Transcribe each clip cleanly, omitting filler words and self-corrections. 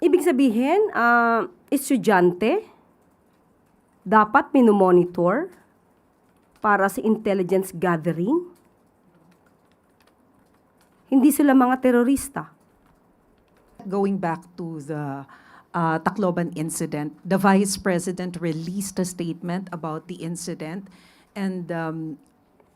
Ibig sabihin, estudyante, dapat minomonitor para sa intelligence gathering. Hindi sila mga terorista. Going back to the Tacloban incident, the Vice President released a statement about the incident, and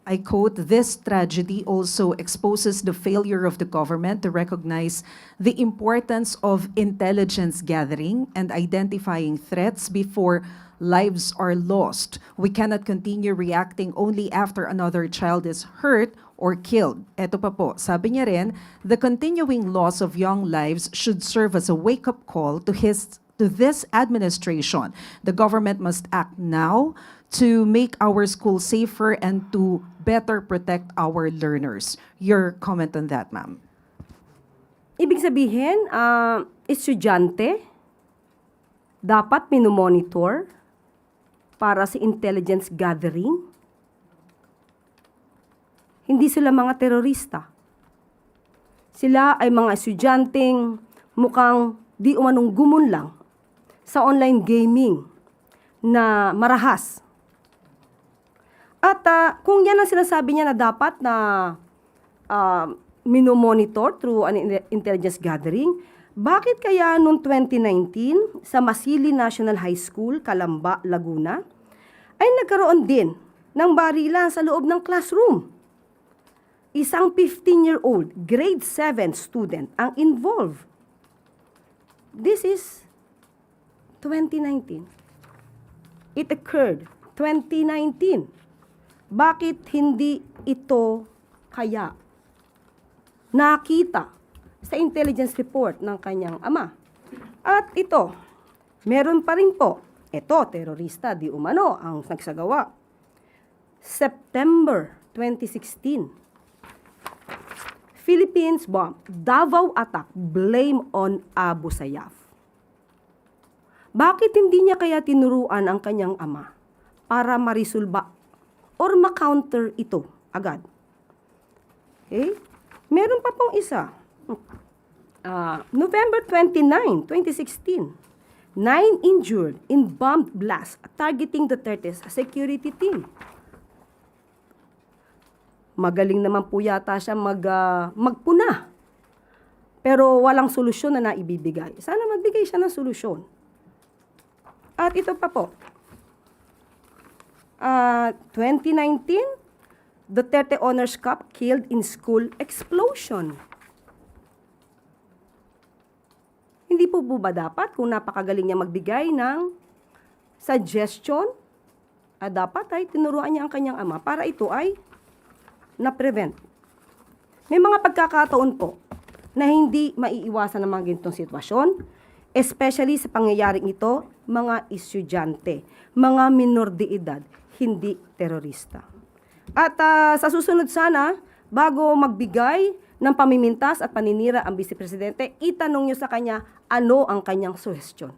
I quote, "This tragedy also exposes the failure of the government to recognize the importance of intelligence gathering and identifying threats before lives are lost. We cannot continue reacting only after another child is hurt or killed." Eto pa po, sabi niya rin, "The continuing loss of young lives should serve as a wake-up call to this administration. The government must act now to make our schools safer and to better protect our learners." Your comment on that, ma'am? Ibig sabihin, estudyante, dapat minomonitor para sa intelligence gathering. Hindi sila mga terorista. Sila ay mga estudyanteng mukhang di umanong gumunlang sa online gaming na marahas. At kung yan ang sinasabi niya na dapat na minomonitor through an intelligence gathering, bakit kaya noong 2019 sa Masili National High School, Calamba, Laguna, ay nagkaroon din ng barilan sa loob ng classroom? Isang 15-year-old, grade 7 student ang involved. This is 2019. It occurred 2019. Bakit hindi ito kaya nakita sa intelligence report ng kanyang ama? At ito, meron pa rin po, ito, terorista, di umano ang nagsagawa. September 2016, Philippines bomb, Davao attack, blame on Abu Sayyaf. Bakit hindi niya kaya tinuruan ang kanyang ama para marisolba or ma-counter ito agad? Okay? Meron pa pong isa. November 29, 2016, 9 injured in bomb blast targeting Duterte's security team. Magaling naman po yata siya magpuna. Pero walang solusyon na naibibigay. Sana magbigay siya ng solusyon. At ito pa po. 2019, Duterte Honors Cup killed in school explosion. Hindi po ba dapat kung napakagaling niya magbigay ng suggestion, dapat ay tinuruan niya ang kanyang ama para ito ay na-prevent. May mga pagkakataon po na hindi maiiwasan ng mga ganitong sitwasyon, especially sa pangyayaring ito, mga estudyante, mga minor de edad, hindi terorista. At sa susunod sana, bago magbigay ng pamimintas at paninira ang Vice Presidente, itanong niyo sa kanya ano ang kanyang suhestyon.